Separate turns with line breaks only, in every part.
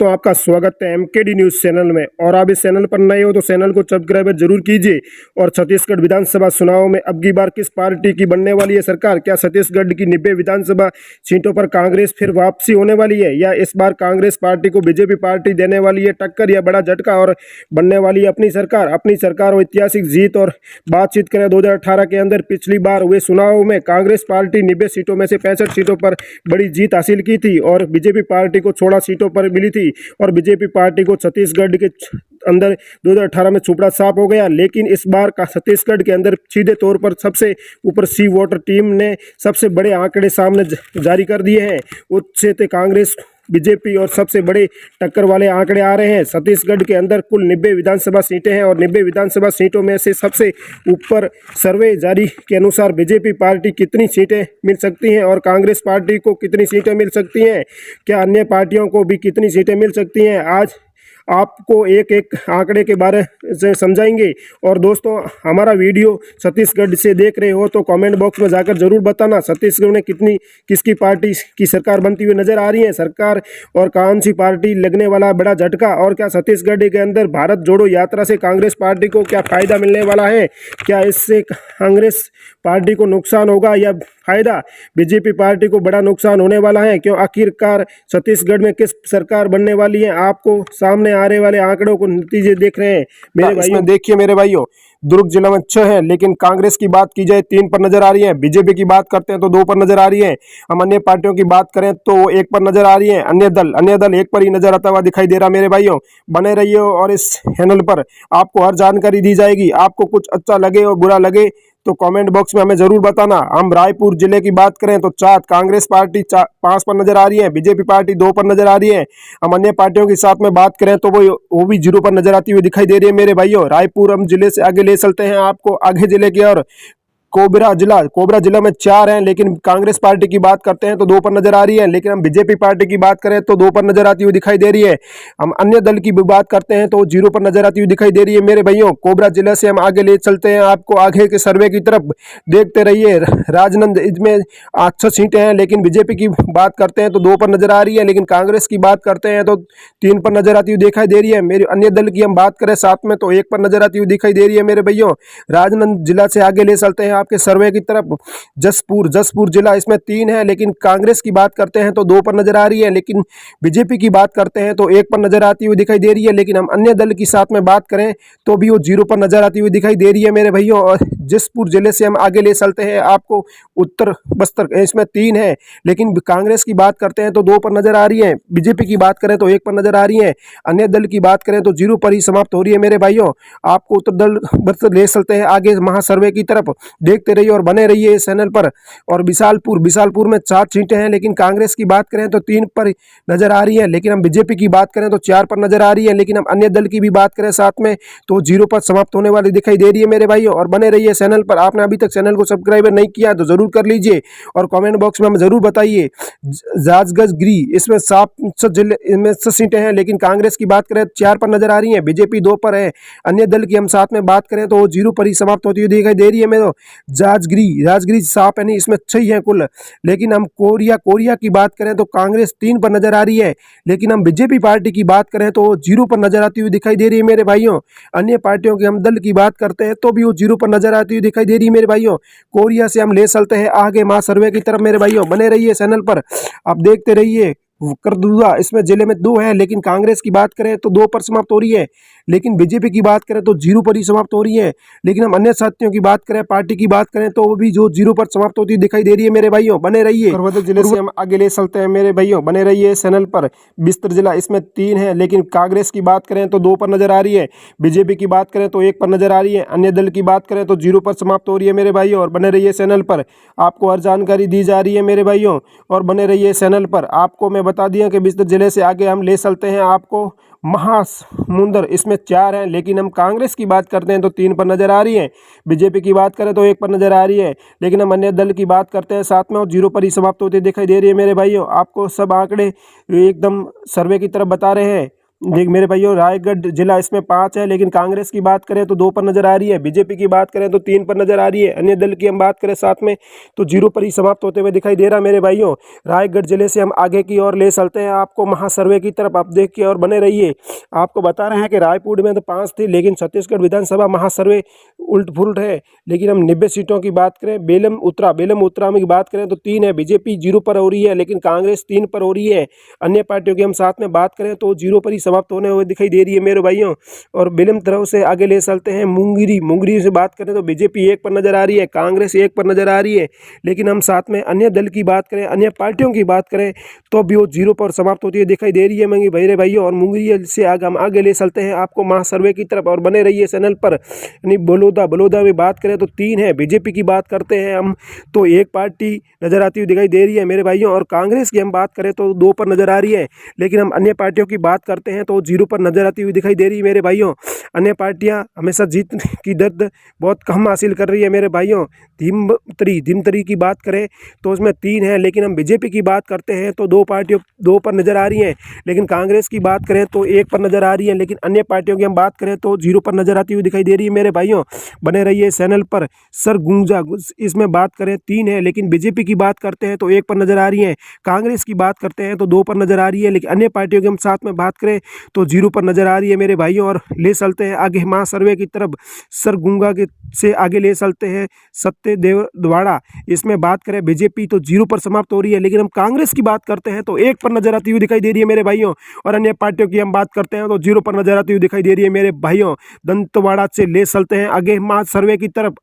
दोस्तों, आपका स्वागत है एमकेडी न्यूज़ चैनल में। और आप इस चैनल पर नए हो तो चैनल को सब्सक्राइब जरूर कीजिए। और छत्तीसगढ़ विधानसभा चुनाव में अब की बार किस पार्टी की बनने वाली है सरकार? क्या छत्तीसगढ़ की 90 विधानसभा सीटों पर कांग्रेस फिर वापसी होने वाली है, या इस बार कांग्रेस पार्टी को बीजेपी पार्टी देने वाली है टक्कर, या बड़ा झटका और बनने वाली है अपनी सरकार और ऐतिहासिक जीत? और बातचीत करें 2018 के अंदर पिछली बार हुए चुनाव में कांग्रेस पार्टी 90 सीटों में से 65 सीटों पर बड़ी जीत हासिल की थी और बीजेपी पार्टी को 16 सीटों पर मिली थी। और बीजेपी पार्टी को छत्तीसगढ़ के अंदर 2018 में छुपड़ा साफ हो गया। लेकिन इस बार का छत्तीसगढ़ के अंदर सीधे तौर पर सबसे ऊपर सी वोटर टीम ने सबसे बड़े आंकड़े सामने जारी कर दिए हैं। उससे कांग्रेस, बीजेपी और सबसे बड़े टक्कर वाले आंकड़े आ रहे हैं। छत्तीसगढ़ के अंदर कुल 90 विधानसभा सीटें हैं और 90 विधानसभा सीटों में से सबसे ऊपर सर्वे जारी के अनुसार बीजेपी पार्टी कितनी सीटें मिल सकती हैं और कांग्रेस पार्टी को कितनी सीटें मिल सकती हैं, क्या अन्य पार्टियों को भी कितनी सीटें मिल सकती हैं, आज आपको एक एक आंकड़े के बारे से समझाएंगे। और दोस्तों, हमारा वीडियो छत्तीसगढ़ से देख रहे हो तो कमेंट बॉक्स में जाकर जरूर बताना छत्तीसगढ़ में किसकी पार्टी की सरकार बनती हुई नजर आ रही है सरकार, और कौन सी पार्टी लगने वाला बड़ा झटका, और क्या छत्तीसगढ़ के अंदर भारत जोड़ो यात्रा से कांग्रेस पार्टी को क्या फायदा मिलने वाला है, क्या इससे कांग्रेस पार्टी को नुकसान होगा या फायदा? बीजेपी पार्टी को बड़ा नुकसान होने वाला है क्यों? आखिरकार छत्तीसगढ़ में किस सरकार बनने वाली है? आपको सामने आ रहे वाले आंकड़ों को नतीजे देख रहे हैं मेरे भाइयों। देखिए मेरे भाइयों, दुर्ग जिला में 6 है, लेकिन कांग्रेस की बात की जाए 3 पर नजर आ रही है। बीजेपी की बात करते हैं तो 2 पर नजर आ रही है। हम अन्य पार्टियों की बात करें तो 1 पर नजर आ रही है। अन्य दल 1 पर ही नजर आता हुआ दिखाई दे रहा मेरे भाइयों। बने रहिए और इस चैनल पर आपको हर जानकारी दी जाएगी। आपको कुछ अच्छा लगे और बुरा लगे तो कमेंट बॉक्स में हमें जरूर बताना। हम रायपुर जिले की बात करें तो 4 कांग्रेस पार्टी 5 पर नजर आ रही है, बीजेपी पार्टी 2 पर नजर आ रही है। हम अन्य पार्टियों के साथ में बात करें तो वो भी 0 पर नजर आती हुई दिखाई दे रही है मेरे भाइयों। रायपुर हम जिले से आगे ले चलते हैं आपको आगे जिले की और कोबरा जिला में 4 हैं, लेकिन कांग्रेस पार्टी की बात करते हैं तो 2 पर नजर आ रही है। लेकिन हम बीजेपी पार्टी की बात करें तो 2 पर नजर आती हुई दिखाई दे रही है। हम अन्य दल की भी बात करते हैं तो 0 पर नजर आती हुई दिखाई दे रही है मेरे भाइयों। कोबरा जिला से हम आगे ले चलते हैं आपको आगे के सर्वे की तरफ, देखते रहिए। राजनंद इसमें 6 सीटें हैं, लेकिन बीजेपी की बात करते हैं तो 2 पर नजर आ रही है। लेकिन कांग्रेस की बात करते हैं तो 3 पर नजर आती हुई दिखाई दे रही है। मेरे अन्य दल की हम बात करें साथ में तो 1 पर नजर आती हुई दिखाई दे रही है मेरे भाइयों। राजनंद जिला से आगे ले चलते हैं आपके सर्वे की तरफ। जसपुर जिला, इसमें 3 है, लेकिन कांग्रेस की बात करते हैं तो 2 पर नजर आ रही है। लेकिन बीजेपी की बात करते हैं तो 1 पर नजर आती हुई दिखाई दे रही है। लेकिन हम अन्य दल की साथ में बात करें तो भी वो 0 पर नजर आती हुई दिखाई दे रही है मेरे भाइयों। और जसपुर जिले से हम आगे ले चलते हैं आपको उत्तर बस्तर, इसमें 3 है, लेकिन कांग्रेस की बात करते हैं तो 2 पर नजर आ रही है। बीजेपी की बात करें तो 1 पर नजर आ रही है। अन्य दल की बात करें तो 0 पर ही समाप्त हो रही है मेरे भाइयों। आपको उत्तर दल बस्तर ले चलते हैं आगे महासर्वे की तरफ, देखते रहिए और बने रहिए इस चैनल पर। और विशालपुर में 4 सीटें हैं, लेकिन कांग्रेस की बात करें तो 3 पर नजर आ रही है। लेकिन हम बीजेपी की बात करें तो 4 पर नजर आ रही है। लेकिन हम अन्य दल की भी बात करें साथ में तो 0 पर समाप्त होने वाली दिखाई दे रही है मेरे भाइयों। और बने रहिए चैनल पर। आपने अभी तक चैनल को सब्सक्राइब नहीं किया तो जरूर कर लीजिए और कमेंट बॉक्स में हमें जरूर बताइए। राजगढ़ इसमें 7 सीटें हैं, लेकिन कांग्रेस की बात करें 4 पर नजर आ रही है, बीजेपी 2 पर है। अन्य दल की हम साथ में बात करें तो 0 पर ही समाप्त होती हुई दिखाई दे रही है मेरे। राजगिरी साफ है नहीं, इसमें 6 है कुल। लेकिन हम कोरिया की बात करें तो कांग्रेस 3 पर नजर आ रही है। लेकिन हम बीजेपी पार्टी की बात करें तो 0 पर नजर आती हुई दिखाई दे रही है मेरे भाइयों। अन्य पार्टियों के हम दल की बात करते हैं तो भी वो 0 पर नजर आती हुई दिखाई दे रही है मेरे भाइयों। कोरिया से हम ले चलते हैं आगे महासर्वे की तरफ मेरे भाइयों। बने रहिए चैनल पर, आप देखते रहिए। करदुआ, इसमें जिले में 2 है, लेकिन कांग्रेस की बात करें तो 2 पर समाप्त हो रही है। लेकिन बीजेपी की बात करें तो 0 पर ही समाप्त हो रही है। लेकिन हम अन्य साथियों की बात करें, पार्टी की बात करें तो वो भी जो 0 पर समाप्त होती दिखाई दे रही है मेरे भाइयों। बने रहिए। सरवद जिले से हम आगे ले चलते हैं मेरे भाइयों। बने रहिए चैनल पर। बिस्तर जिला, इसमें 3 है, लेकिन कांग्रेस की बात करें तो 2 पर नजर आ रही है। बीजेपी की बात करें तो 1 पर नजर आ रही है। अन्य दल की बात करें तो 0 पर समाप्त हो रही है मेरे भाइयों। और बने रहिए चैनल पर, आपको हर जानकारी दी जा रही है मेरे भाइयों। और बने रहिए चैनल पर। आपको मैं बता दिया कि बिस्तर जिले से आगे हम ले चलते हैं आपको महासमुंदर, इसमें 4 हैं, लेकिन हम कांग्रेस की बात करते हैं तो 3 पर नजर आ रही है। बीजेपी की बात करें तो 1 पर नजर आ रही है। लेकिन हम अन्य दल की बात करते हैं साथ में और 0 पर ही समाप्त होती दिखाई दे रही है मेरे भाइयों। आपको सब आंकड़े एकदम सर्वे की तरफ बता रहे हैं। देख मेरे भाइयों, रायगढ़ जिला इसमें 5 है, लेकिन कांग्रेस की बात करें तो 2 पर नजर आ रही है, बीजेपी की बात करें तो 3 पर नजर आ रही है, अन्य दल की हम बात करें साथ में तो 0 पर ही समाप्त होते हुए दिखाई दे रहा है मेरे भाइयों। रायगढ़ जिले से हम आगे की ओर ले चलते हैं आपको महासर्वे की तरफ, आप देख के और बने रहिए। आपको बता रहे हैं कि रायपुर में तो 5 थी, लेकिन छत्तीसगढ़ विधानसभा महासर्वे उल्ट फुलट है। लेकिन हम 90 सीटों की बात करें, बेलम उत्तरा में की बात करें तो 3 है, बीजेपी 0 पर हो रही है, लेकिन कांग्रेस 3 पर हो रही है। अन्य पार्टियों की हम साथ में बात करें तो 0 पर ही समाप्त होने हुए दिखाई दे रही है मेरे भाइयों। और बेलम तरफ से आगे ले चलते हैं, मुंगरी से बात करें तो बीजेपी 1 पर नजर आ रही है, कांग्रेस 1 पर नजर आ रही है। लेकिन हम साथ में अन्य दल की बात करें, अन्य पार्टियों की बात करें तो भी वो 0 पर समाप्त होती है दिखाई दे रही है मेरे भाइयों। और मुंगरी से आगे हम आगे ले चलते हैं आपको महासर्वे की तरफ, और बने रहिए चैनल पर। यानी बलौदा में बात करें तो 3 है, बीजेपी की बात करते हैं हम तो 1 पार्टी नजर आती हुई दिखाई दे रही है मेरे भाइयों। और कांग्रेस की हम बात करें तो 2 पर नजर आ रही है, लेकिन हम अन्य पार्टियों की बात करते हैं तो 0 पर नजर आती हुई दिखाई दे रही है मेरे भाइयों। अन्य पार्टियां हमेशा जीत की दर्द बहुत कम हासिल कर रही है मेरे भाइयों। धीमतरी की बात करें तो उसमें 3 है, लेकिन हम बीजेपी की बात करते हैं तो 2 पर नजर आ रही हैं। लेकिन कांग्रेस की बात करें तो 1 पर नजर आ रही है, लेकिन अन्य पार्टियों की हम बात करें तो 0 पर नजर आती हुई दिखाई दे रही है मेरे भाइयों। बने रहिए चैनल पर। सरगुजा इसमें बात करें 3 है, लेकिन बीजेपी की बात करते हैं तो 1 पर नजर आ रही है। कांग्रेस की बात करते हैं तो 2 पर नजर आ रही है, लेकिन अन्य पार्टियों की हम साथ में बात करें तो 0 पर नजर आ रही है मेरे भाइयों। और ले चलते हैं आगे महासर्वे की तरफ, सरगुंगा के से आगे ले चलते हैं सत्यदेववाड़ा। इसमें बात करें बीजेपी तो 0 पर समाप्त हो रही है, लेकिन हम कांग्रेस की बात करते हैं तो 1 पर नजर आती हुई दिखाई दे रही है मेरे भाइयों। और अन्य पार्टियों की हम बात करते हैं तो 0 पर नजर आती हुई दिखाई दे रही है मेरे भाइयों। दंतेवाड़ा से ले चलते हैं आगे महासर्वे की तरफ,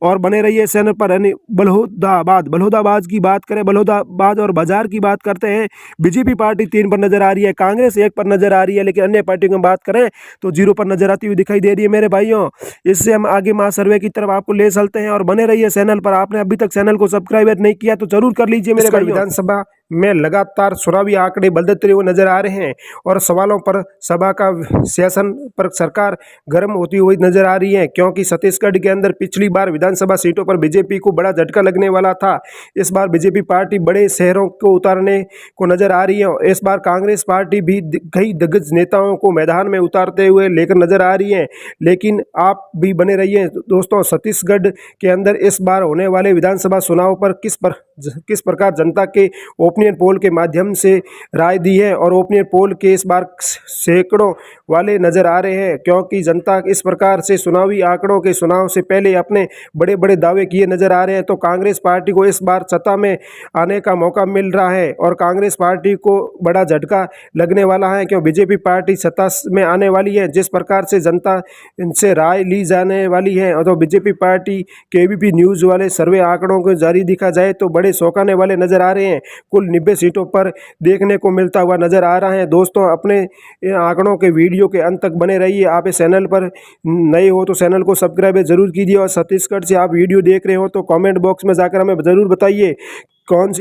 और बने रहिए चैनल पर। यानी बलौदाबाद की बात करें, बलौदाबाद और बाजार की बात करते हैं, बीजेपी पार्टी 3 पर नजर आ रही है, कांग्रेस 1 पर नजर आ रही है, लेकिन अन्य पार्टियों की बात करें तो 0 पर नजर आती हुई दिखाई दे रही है मेरे भाइयों। इससे हम आगे महासर्वे की तरफ आपको ले चलते हैं, और बने रहिए चैनल पर। आपने अभी तक चैनल को सब्सक्राइब नहीं किया तो जरूर कर लीजिए मेरे भाई। विधानसभा में लगातार चुनावी आंकड़े बदलते हुए नजर आ रहे हैं, और सवालों पर सभा का सेशन पर सरकार गर्म होती हुई नजर आ रही है, क्योंकि छत्तीसगढ़ के अंदर पिछली बार विधानसभा सीटों पर बीजेपी को बड़ा झटका लगने वाला था। इस बार बीजेपी पार्टी बड़े शहरों को उतारने को नजर आ रही है। इस बार कांग्रेस पार्टी भी कई दिग्गज नेताओं को मैदान में उतारते हुए लेकर नजर आ रही है। लेकिन आप भी बने रहिए दोस्तों, छत्तीसगढ़ के अंदर इस बार होने वाले विधानसभा चुनाव पर किस प्रकार जनता के ओपिनियन पोल के माध्यम से राय दी है, और ओपिनियन पोल के इस बार सैकड़ों वाले नजर आ रहे हैं, क्योंकि जनता इस प्रकार से चुनावी आंकड़ों के चुनाव से पहले अपने बड़े बड़े दावे किए नजर आ रहे हैं। तो कांग्रेस पार्टी को इस बार सत्ता में आने का मौका मिल रहा है, और कांग्रेस पार्टी को बड़ा झटका लगने वाला है, क्योंकि बीजेपी पार्टी सत्ता में आने वाली है। जिस प्रकार से जनता इनसे राय ली जाने वाली है, और तो बीजेपी पार्टी केबीपी न्यूज़ वाले सर्वे आंकड़ों को जारी दिखा जाए तो बड़े चौंकाने वाले नजर आ रहे हैं। कुल 90 सीटों पर देखने को मिलता हुआ नजर आ रहा है। दोस्तों, अपने आंकड़ों के वीडियो के अंत तक बने रहिए। आप इस चैनल पर नए हो तो चैनल को सब्सक्राइब जरूर कीजिए, और छत्तीसगढ़ से आप वीडियो देख रहे हो तो कमेंट बॉक्स में जाकर हमें ज़रूर बताइए कौन सी